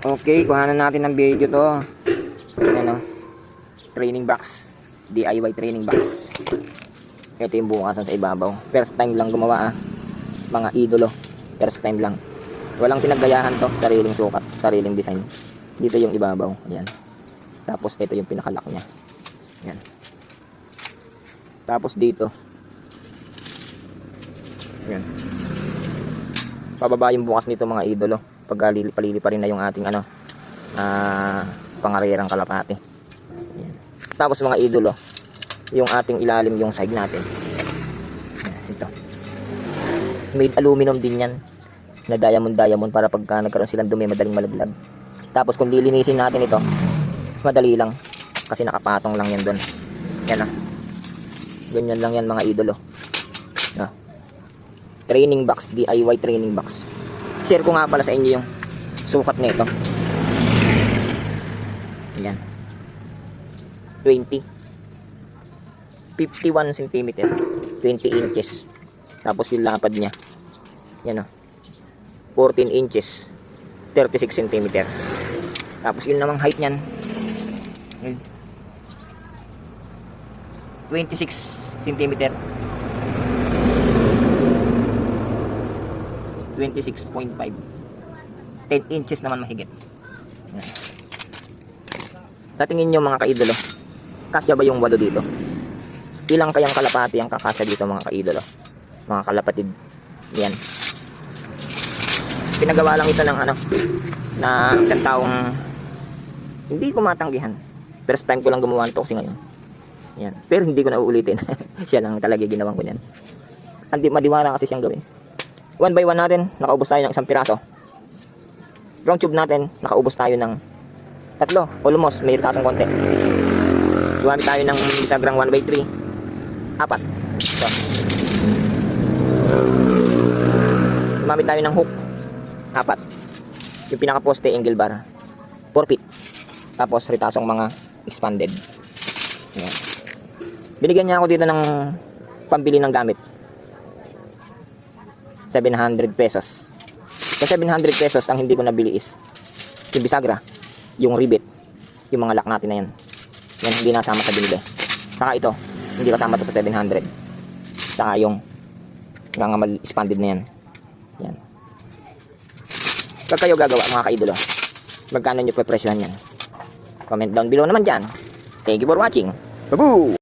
Okay, kuhanan natin ng video to. Ayan o. Training box. DIY training box. Ito yung bukasan sa ibabaw. First time lang gumawa mga idolo. First time lang. Walang pinaggayahan to. Sariling sukat. Sariling design. Dito yung ibabaw. Ayan. Tapos ito yung pinakalak niya. Ayan. Tapos dito. Ayan. Pababa yung bukas nito mga idolo. Pag palili pa rin na yung ating pangarirang kalapati. Ayan. Tapos mga idolo, yung ating ilalim yung side natin. Ayan, ito. Made aluminum din yan. Na diamond para pagka nagkaroon silang dumi, madaling malaglag. Tapos kung lilinisin natin ito, madali lang. Kasi nakapatong lang yan doon. Yan ganyan lang yan mga idolo. Training box, DIY training box. Share ko nga pala sa inyo yung sukat nito. Ayan. 51 cm, 20 inches. Tapos yung lapad niya. Yan 14 inches, 36 cm. Tapos yun namang height niyan. 26 cm. 26.5. 10 inches naman mahigit. Yan. Sa tingin nyo mga kaidolo, kasya ba yung walo dito? Ilang kayang kalapati ang kakasya dito mga kaidolo? Mga kalapatid. Yan. Pinagawa lang ito ng na isang taong hindi ko matanggihan. First time ko lang gumawa nito kasi ngayon. Yan. Pero hindi ko na uulitin. Siya lang talaga ginawan ko yan. Hindi madiwala kasi siyang gawin. 1 by 1 natin, nakaubos tayo ng isang piraso. Round tube natin, nakaubos tayo ng 3. Almost, may ritasong konti. Gumamit tayo ng bisagrang 1 by 3. 4. So. Gumamit tayo ng hook. 4. Yung pinaka-poste, angle bar. 4 feet. Tapos, ritasong mga expanded. Ayan. Binigyan niya ako dito ng pambili ng gamit. 700 pesos. Sa 700 pesos, ang hindi ko nabili is yung bisagra, yung rivet, yung mga lock natin na yan. Yan, hindi nasama sa binili. Saka ito, hindi kasama to sa 700. Saka yung mga expanded na yan. Yan. Pag kayo gagawa, mga kaidolo, magkano nyo prepresyohan yan? Comment down below naman dyan. Thank you for watching. Babu!